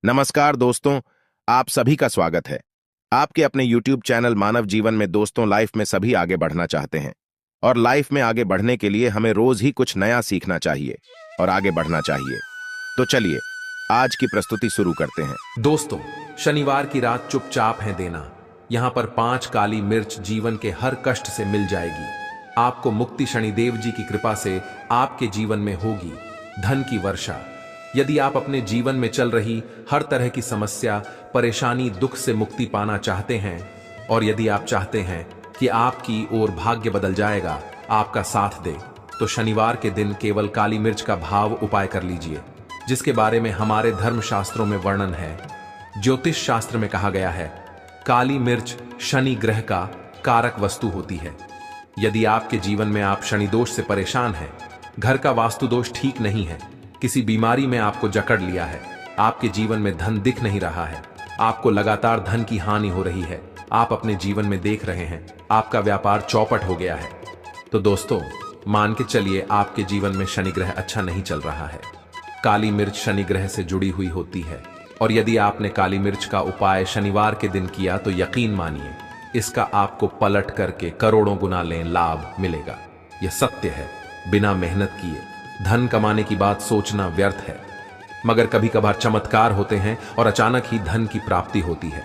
नमस्कार दोस्तों, आप सभी का स्वागत है। आपके अपने YouTube चैनल मानव जीवन में दोस्तों, लाइफ में सभी आगे बढ़ना चाहते हैं और लाइफ में आगे बढ़ने के लिए हमें रोज ही कुछ नया सीखना चाहिए और आगे बढ़ना चाहिए। तो चलिए आज की प्रस्तुति शुरू करते हैं। दोस्तों, शनिवार की रात चुपचाप है देना। यहाँ पर 5 काली मिर्च जीवन के हर कष्ट से मिल जाएगी। आपको मुक्ति शनिदेव जी की कृपा से आपके जीवन में होगी धन की वर्षा। यदि आप अपने जीवन में चल रही हर तरह की समस्या, परेशानी, दुख से मुक्ति पाना चाहते हैं और यदि आप चाहते हैं कि आपकी ओर भाग्य बदल जाएगा, आपका साथ दे, तो शनिवार के दिन केवल काली मिर्च का भाव उपाय कर लीजिए, जिसके बारे में हमारे धर्म शास्त्रों में वर्णन है। ज्योतिष शास्त्र में कहा गया है, काली मिर्च शनि ग्रह का कारक वस्तु होती है। यदि आपके जीवन में आप शनि दोष से परेशान हैं, घर का वास्तु दोष ठीक नहीं है, किसी बीमारी में आपको जकड़ लिया है, आपके जीवन में धन दिख नहीं रहा है, आपको लगातार धन की हानि हो रही है, आप अपने जीवन में देख रहे हैं आपका व्यापार चौपट हो गया है, तो दोस्तों मान के चलिए आपके जीवन में शनि ग्रह अच्छा नहीं चल रहा है। काली मिर्च शनि ग्रह से जुड़ी हुई होती है और यदि आपने काली मिर्च का उपाय शनिवार के दिन किया तो यकीन मानिए इसका आपको पलट करके करोड़ों गुना लाभ मिलेगा। यह सत्य है। बिना मेहनत किए धन कमाने की बात सोचना व्यर्थ है, मगर कभी कभार चमत्कार होते हैं और अचानक ही धन की प्राप्ति होती है।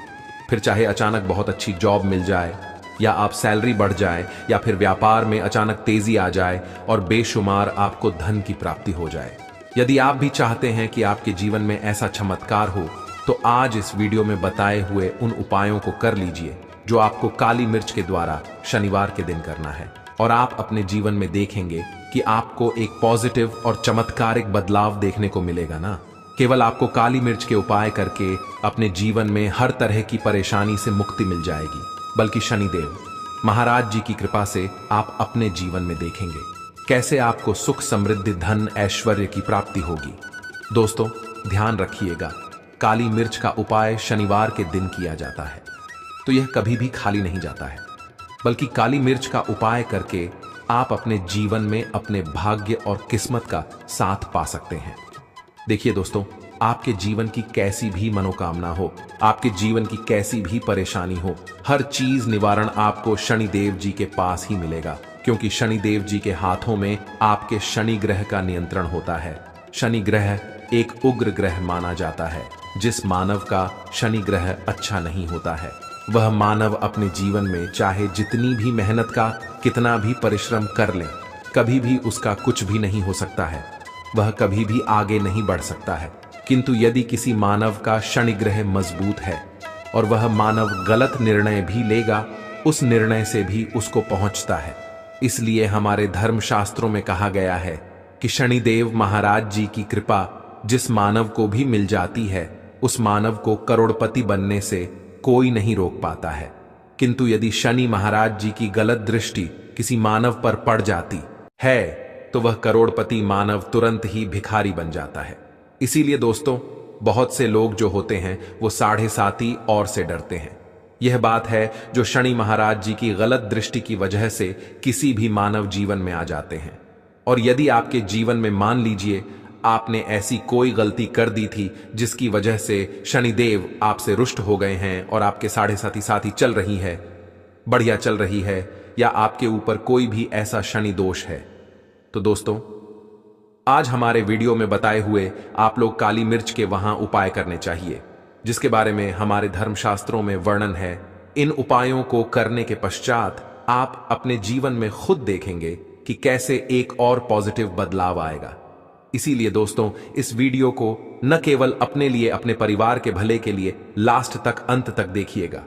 फिर चाहे अचानक बहुत अच्छी जॉब मिल जाए या आप सैलरी बढ़ जाए या फिर व्यापार में अचानक तेजी आ जाए और बेशुमार आपको धन की प्राप्ति हो जाए। यदि आप भी चाहते हैं कि आपके जीवन में ऐसा चमत्कार हो तो आज इस वीडियो में बताए हुए उन उपायों को कर लीजिए जो आपको काली मिर्च के द्वारा शनिवार के दिन करना है और आप अपने जीवन में देखेंगे कि आपको एक पॉजिटिव और चमत्कारिक बदलाव देखने को मिलेगा ना। केवल आपको काली मिर्च के उपाय करके अपने जीवन में हर तरह की परेशानी से मुक्ति मिल जाएगी, बल्कि शनिदेव महाराज जी की कृपा से आप अपने जीवन में देखेंगे कैसे आपको सुख, समृद्धि, धन, ऐश्वर्य की प्राप्ति होगी। दोस्तों ध्यान रखिएगा, काली मिर्च का उपाय शनिवार के दिन किया जाता है तो यह कभी भी खाली नहीं जाता है, बल्कि काली मिर्च का उपाय करके आप अपने जीवन में अपने भाग्य और किस्मत का साथ पा सकते हैं। देखिए दोस्तों, आपके जीवन की कैसी भी मनोकामना हो, आपके जीवन की कैसी भी परेशानी हो, हर चीज निवारण आपको शनिदेव जी के पास ही मिलेगा, क्योंकि शनिदेव जी के हाथों में आपके शनि ग्रह का नियंत्रण होता है। शनि ग्रह एक उग्र ग्रह माना जाता है। जिस मानव का शनि ग्रह अच्छा नहीं होता है, वह मानव अपने जीवन में चाहे जितनी भी मेहनत का कितना भी परिश्रम कर ले, कभी भी उसका कुछ भी नहीं हो सकता है, वह कभी भी आगे नहीं बढ़ सकता है। किंतु यदि किसी मानव का शनि ग्रह मजबूत है और वह मानव गलत निर्णय भी लेगा, उस निर्णय से भी उसको पहुंचता है। इसलिए हमारे धर्म शास्त्रों में कहा गया है कि शनिदेव महाराज जी की कृपा जिस मानव को भी मिल जाती है, उस मानव को करोड़पति बनने से कोई नहीं रोक पाता है। किंतु यदि शनि महाराज जी की गलत दृष्टि किसी मानव पर पड़ जाती है तो वह करोड़पति मानव तुरंत ही भिखारी बन जाता है। इसीलिए दोस्तों, बहुत से लोग जो होते हैं वो 7.5 और से डरते हैं। यह बात है जो शनि महाराज जी की गलत दृष्टि की वजह से किसी भी मानव जीवन में आ जाते हैं। और यदि आपके जीवन में मान लीजिए आपने ऐसी कोई गलती कर दी थी जिसकी वजह से शनिदेव आपसे रुष्ट हो गए हैं और आपके 7.5 चल रही है, बढ़िया चल रही है, या आपके ऊपर कोई भी ऐसा शनि दोष है, तो दोस्तों आज हमारे वीडियो में बताए हुए आप लोग काली मिर्च के वहां उपाय करने चाहिए, जिसके बारे में हमारे धर्मशास्त्रों में वर्णन है। इन उपायों को करने के पश्चात आप अपने जीवन में खुद देखेंगे कि कैसे एक और पॉजिटिव बदलाव आएगा। इसीलिए दोस्तों इस वीडियो को न केवल अपने लिए, अपने परिवार के भले के लिए लास्ट तक, अंत तक देखिएगा,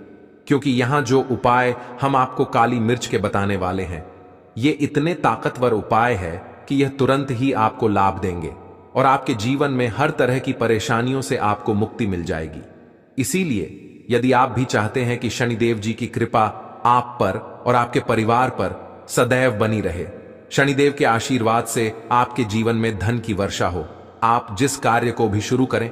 क्योंकि यहां जो उपाय हम आपको काली मिर्च के बताने वाले हैं, ये इतने ताकतवर उपाय है कि यह तुरंत ही आपको लाभ देंगे और आपके जीवन में हर तरह की परेशानियों से आपको मुक्ति मिल जाएगी। इसीलिए यदि आप भी चाहते हैं कि शनिदेव जी की कृपा आप पर और आपके परिवार पर सदैव बनी रहे, शनिदेव के आशीर्वाद से आपके जीवन में धन की वर्षा हो, आप जिस कार्य को भी शुरू करें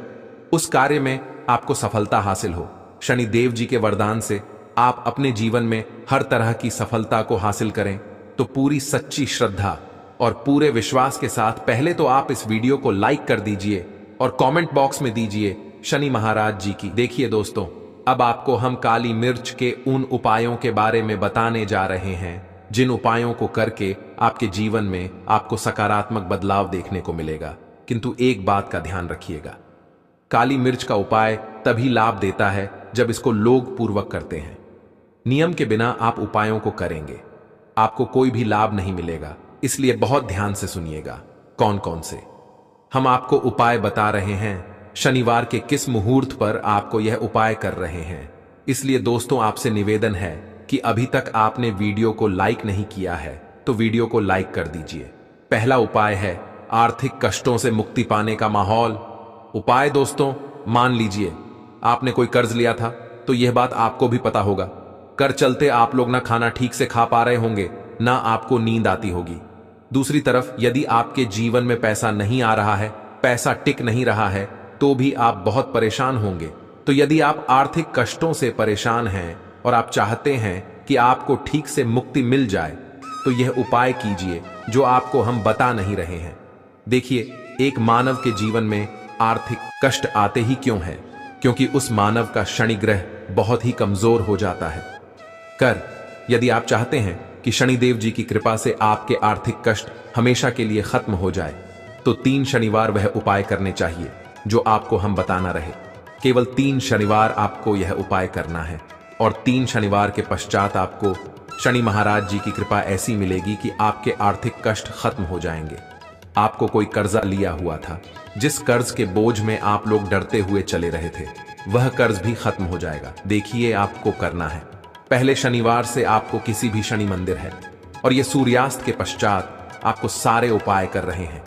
उस कार्य में आपको सफलता हासिल हो, शनिदेव जी के वरदान से आप अपने जीवन में हर तरह की सफलता को हासिल करें, तो पूरी सच्ची श्रद्धा और पूरे विश्वास के साथ पहले तो आप इस वीडियो को लाइक कर दीजिए और कमेंट बॉक्स में दीजिए शनि महाराज जी की। देखिए दोस्तों, अब आपको हम काली मिर्च के उन उपायों के बारे में बताने जा रहे हैं जिन उपायों को करके आपके जीवन में आपको सकारात्मक बदलाव देखने को मिलेगा। किंतु एक बात का ध्यान रखिएगा, काली मिर्च का उपाय तभी लाभ देता है जब इसको लोग पूर्वक करते हैं। नियम के बिना आप उपायों को करेंगे, आपको कोई भी लाभ नहीं मिलेगा। इसलिए बहुत ध्यान से सुनिएगा कौन कौन से हम आपको उपाय बता रहे हैं, शनिवार के किस मुहूर्त पर आपको यह उपाय कर रहे हैं। इसलिए दोस्तों, आपसे निवेदन है कि अभी तक आपने वीडियो को लाइक नहीं किया है तो वीडियो को लाइक कर दीजिए। पहला उपाय है आर्थिक कष्टों से मुक्ति पाने का माहौल। उपाय दोस्तों, मान लीजिए आपने कोई कर्ज लिया था तो यह बात आपको भी पता होगा। कर चलते आप लोग ना खाना ठीक से खा पा रहे होंगे, ना आपको नींद आती होगी। दूसरी तरफ यदि आपके जीवन में पैसा नहीं आ रहा है, पैसा टिक नहीं रहा है, तो भी आप बहुत परेशान होंगे। तो यदि आप आर्थिक कष्टों से परेशान हैं और आप चाहते हैं कि आपको ठीक से मुक्ति मिल जाए, तो यह उपाय कीजिए जो आपको हम बता नहीं रहे हैं। देखिए, एक मानव के जीवन में आर्थिक कष्ट आते ही क्यों है? क्योंकि उस मानव का शनि ग्रह बहुत ही कमजोर हो जाता है। यदि आप चाहते हैं कि शनिदेव जी की कृपा से आपके आर्थिक कष्ट हमेशा के लिए खत्म हो जाए, तो 3 शनिवार वह उपाय करने चाहिए जो आपको हम बताना रहे। केवल 3 शनिवार आपको यह उपाय करना है और 3 शनिवार के पश्चात आपको शनि महाराज जी की कृपा ऐसी मिलेगी कि आपके आर्थिक कष्ट खत्म हो जाएंगे। आपको कोई कर्जा लिया हुआ था, जिस कर्ज के बोझ में आप लोग डरते हुए चले रहे थे, वह कर्ज भी खत्म हो जाएगा। देखिए, आपको करना है, पहले शनिवार से आपको किसी भी शनि मंदिर है और यह सूर्यास्त के पश्चात आपको सारे उपाय कर रहे हैं।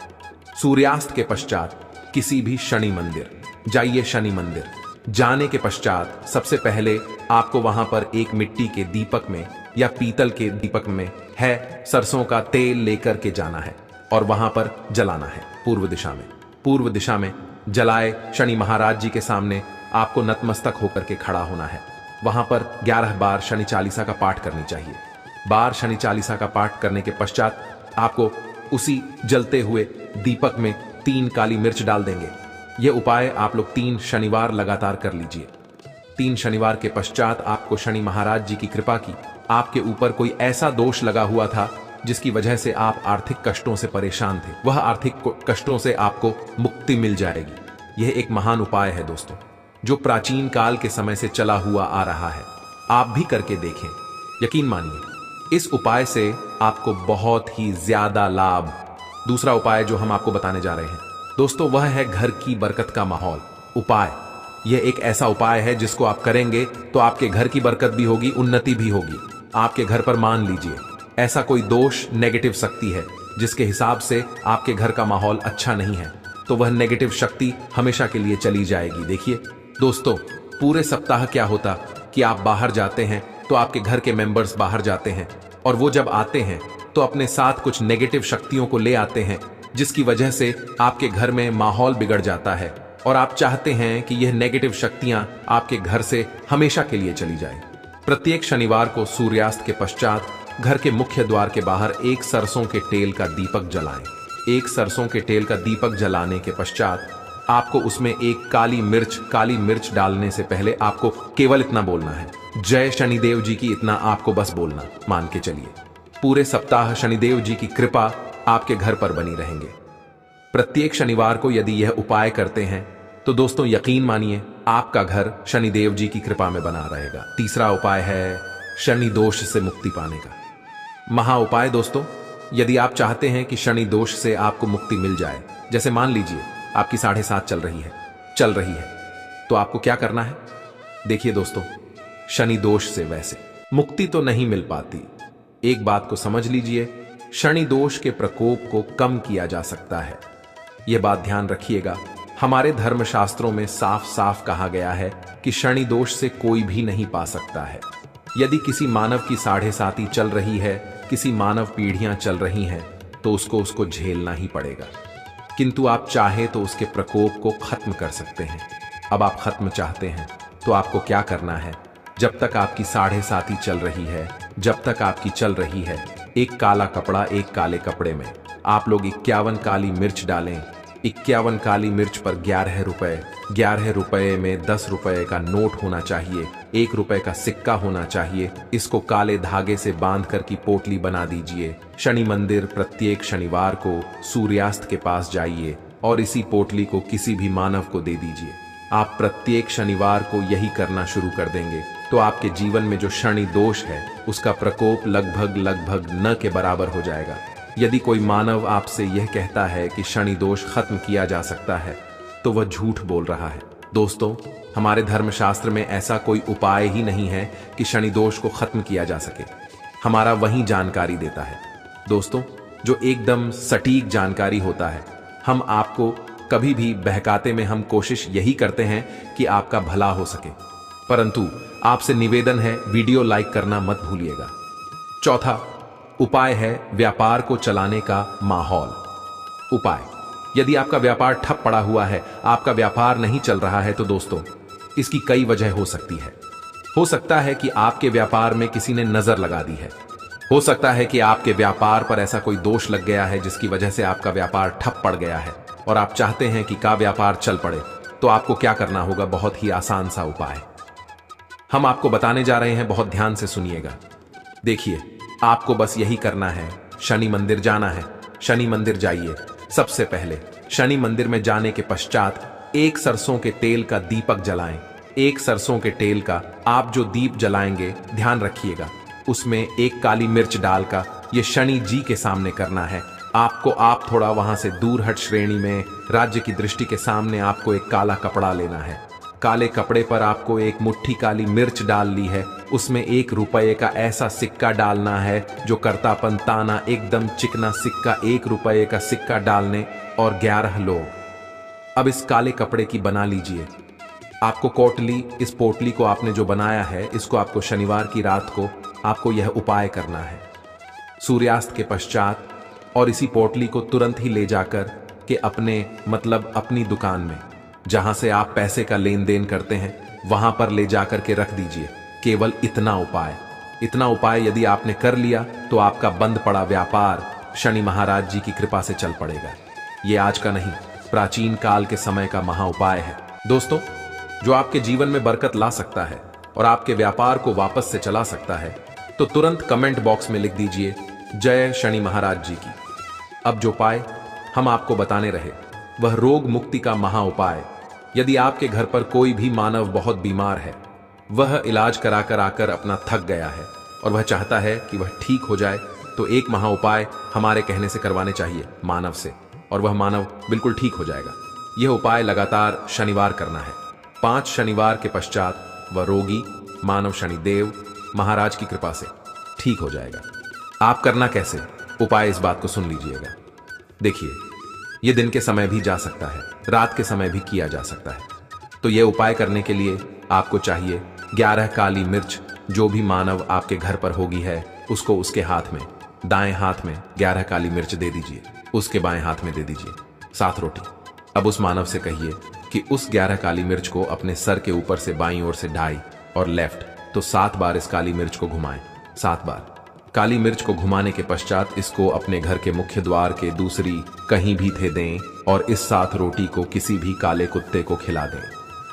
सूर्यास्त के पश्चात किसी भी शनि मंदिर जाइए। शनि मंदिर जाने के पश्चात सबसे पहले आपको वहां पर एक मिट्टी के दीपक में या पीतल के दीपक में है सरसों का तेल लेकर के जाना है और वहां पर जलाना है पूर्व दिशा में। पूर्व दिशा में जलाए शनि महाराज जी के सामने आपको नतमस्तक होकर के खड़ा होना है। वहां पर 11 बार शनि चालीसा का पाठ करनी चाहिए। बार शनि चालीसा का पाठ करने के पश्चात आपको उसी जलते हुए दीपक में 3 काली मिर्च डाल देंगे। यह उपाय आप लोग 3 शनिवार लगातार कर लीजिए। 3 शनिवार के पश्चात आपको शनि महाराज जी की कृपा की आपके ऊपर कोई ऐसा दोष लगा हुआ था जिसकी वजह से आप आर्थिक कष्टों से परेशान थे, वह आर्थिक कष्टों से आपको मुक्ति मिल जाएगी। यह एक महान उपाय है दोस्तों, जो प्राचीन काल के समय से चला हुआ आ रहा है। आप भी करके देखें, यकीन मानिए इस उपाय से आपको बहुत ही ज्यादा लाभ। दूसरा उपाय जो हम आपको बताने जा रहे हैं दोस्तों, वह है घर की बरकत का माहौल उपाय। यह एक ऐसा उपाय है जिसको आप करेंगे तो आपके घर की बरकत भी होगी, उन्नति भी होगी। आपके घर पर मान लीजिए ऐसा कोई दोष, नेगेटिव शक्ति है जिसके हिसाब से आपके घर का माहौल अच्छा नहीं है, तो वह नेगेटिव शक्ति हमेशा के लिए चली जाएगी। देखिए दोस्तों, पूरे सप्ताह क्या होता कि आप बाहर जाते हैं तो आपके घर के मेंबर्स बाहर जाते हैं और वो जब आते हैं तो अपने साथ कुछ नेगेटिव शक्तियों को ले आते हैं, जिसकी वजह से आपके घर में माहौल बिगड़ जाता है और आप चाहते हैं कि यह नेगेटिव शक्तियां आपके घर से हमेशा के लिए चली जाए। प्रत्येक शनिवार को सूर्यास्त के पश्चात घर के मुख्य द्वार के बाहर एक सरसों के तेल का दीपक जलाएं। एक सरसों के तेल का दीपक जलाने के पश्चात आपको उसमें एक काली मिर्च डालने से पहले आपको केवल इतना बोलना है, जय शनिदेव जी की। इतना आपको बस बोलना, मान के चलिए पूरे सप्ताह शनिदेव जी की कृपा आपके घर पर बनी रहेंगे। प्रत्येक शनिवार को यदि यह उपाय करते हैं तो दोस्तों यकीन मानिए आपका घर शनिदेव जी की कृपा में बना रहेगा। तीसरा उपाय है शनि दोष से मुक्ति पाने का महा उपाय। दोस्तों, यदि आप चाहते हैं कि शनि दोष से आपको मुक्ति मिल जाए, जैसे मान लीजिए आपकी 7.5 चल रही है, तो आपको क्या करना है? देखिए दोस्तों, शनि दोष से वैसे मुक्ति तो नहीं मिल पाती। एक बात को समझ लीजिए, शनि दोष के प्रकोप को कम किया जा सकता है। यह बात ध्यान रखिएगा, हमारे धर्मशास्त्रों में साफ साफ कहा गया है कि शनि दोष से कोई भी नहीं पा सकता है। यदि किसी मानव की 7.5 चल रही है, किसी मानव पीढ़ियां चल रही हैं, तो उसको झेलना ही पड़ेगा। किंतु आप चाहे तो उसके प्रकोप को खत्म कर सकते हैं। अब आप खत्म चाहते हैं तो आपको क्या करना है? जब तक आपकी 7.5 चल रही है, जब तक आपकी चल रही है, एक काला कपड़ा, एक काले कपड़े में आप लोग 51 काली मिर्च डालें। 51 काली मिर्च पर 11 रुपए, 11 रुपए में 10 रुपए का नोट होना चाहिए, 1 रुपए का सिक्का होना चाहिए। इसको काले धागे से बांधकर की पोटली बना दीजिए। शनि मंदिर प्रत्येक शनिवार को सूर्यास्त के पास जाइए और इसी पोटली को किसी भी मानव को दे दीजिए। आप प्रत्येक शनिवार को यही करना शुरू कर देंगे तो आपके जीवन में जो शनि दोष है उसका प्रकोप लगभग न के बराबर हो जाएगा। यदि कोई मानव आपसे यह कहता है कि शनि दोष खत्म किया जा सकता है तो वह झूठ बोल रहा है। दोस्तों, हमारे धर्मशास्त्र में ऐसा कोई उपाय ही नहीं है कि शनि दोष को खत्म किया जा सके। हमारा वही जानकारी देता है दोस्तों, जो एकदम सटीक जानकारी होता है। हम आपको कभी भी बहकाते में हम कोशिश यही करते हैं कि आपका भला हो सके, परंतु आपसे निवेदन है वीडियो लाइक करना मत भूलिएगा। चौथा उपाय है व्यापार को चलाने का माहौल। उपाय, यदि आपका व्यापार ठप पड़ा हुआ है, आपका व्यापार नहीं चल रहा है, तो दोस्तों इसकी कई वजह हो सकती है। हो सकता है कि आपके व्यापार में किसी ने नजर लगा दी है। हो सकता है कि आपके व्यापार पर ऐसा कोई दोष लग गया है जिसकी वजह से आपका व्यापार ठप पड़ गया है और आप चाहते हैं कि का व्यापार चल पड़े। तो आपको क्या करना होगा, बहुत ही आसान सा उपाय हम आपको बताने जा रहे हैं, बहुत ध्यान से सुनिएगा। देखिए, आपको बस यही करना है, शनि मंदिर जाना है। शनि मंदिर जाइए। सबसे पहले शनि मंदिर में जाने के पश्चात एक सरसों के तेल का दीपक जलाएं। एक सरसों के तेल का आप जो दीप जलाएंगे, ध्यान रखिएगा उसमें एक काली मिर्च डालकर ये शनि जी के सामने करना है। आप थोड़ा वहां से दूर हट श्रेणी में राज्य की दृष्टि के सामने आपको एक काला कपड़ा लेना है। काले कपड़े पर आपको एक मुट्ठी काली मिर्च डाल ली है, उसमें 1 रुपए का ऐसा सिक्का डालना है जो करतापन ताना एकदम चिकना सिक्का, 1 रुपए का सिक्का डालने और 11 लोग। अब इस काले कपड़े की बना लीजिए। आपको कोटली, इस पोटली को आपने जो बनाया है, इसको आपको शनिवार की रात को आपको यह उपाय करना है। सूर्यास्त के पश्चात और इसी पोटली को तुरंत ही ले जाकर के अपनी दुकान में जहां से आप पैसे का लेन देन करते हैं वहां पर ले जाकर के रख दीजिए। केवल इतना उपाय यदि आपने कर लिया तो आपका बंद पड़ा व्यापार शनि महाराज जी की कृपा से चल पड़ेगा। ये आज का नहीं, प्राचीन काल के समय का महा उपाय है दोस्तों, जो आपके जीवन में बरकत ला सकता है और आपके व्यापार को वापस से चला सकता है। तो तुरंत कमेंट बॉक्स में लिख दीजिए जय शनि महाराज जी की। अब जो उपाय हम आपको बताने रहे वह रोग मुक्ति का महा उपाय। यदि आपके घर पर कोई भी मानव बहुत बीमार है, वह इलाज कराकर आकर अपना थक गया है और वह चाहता है कि वह ठीक हो जाए, तो एक महा उपाय हमारे कहने से करवाने चाहिए मानव से, और वह मानव बिल्कुल ठीक हो जाएगा। यह उपाय लगातार शनिवार करना है। 5 शनिवार के पश्चात वह रोगी मानव शनिदेव महाराज की कृपा से ठीक हो जाएगा। आप करना कैसे, उपाय इस बात को सुन लीजिएगा। देखिए, यह दिन के समय भी जा सकता है, रात के समय भी किया जा सकता है। तो यह उपाय करने के लिए आपको चाहिए 11 काली मिर्च। जो भी मानव आपके घर पर होगी है, उसको उसके हाथ में, दाएं हाथ में 11 काली मिर्च दे दीजिए, उसके बाएं हाथ में दे दीजिए 7 रोटी। अब उस मानव से कहिए कि उस 11 काली मिर्च को अपने सर के ऊपर से बाईं ओर से ढाई और लेफ्ट तो 7 बार इस काली मिर्च को घुमाएं। 7 बार काली मिर्च को घुमाने के पश्चात इसको अपने घर के मुख्य द्वार के दूसरी कहीं भी थे दें और इस 7 रोटी को किसी भी काले कुत्ते को खिला दें।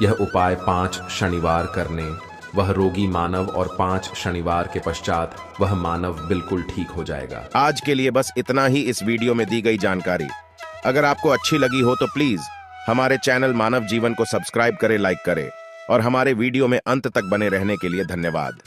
यह उपाय 5 शनिवार करने वह रोगी मानव और 5 शनिवार के पश्चात वह मानव बिल्कुल ठीक हो जाएगा। आज के लिए बस इतना ही इस वीडियो में दी गई जानकारी। अगर आपको अच्छी लगी हो तो प्लीज हमारे चैनल मानव जीवन को सब्सक्राइब करें, लाइक करें और हमारे वीडियो में अंत तक बने रहने के लिए धन्यवाद।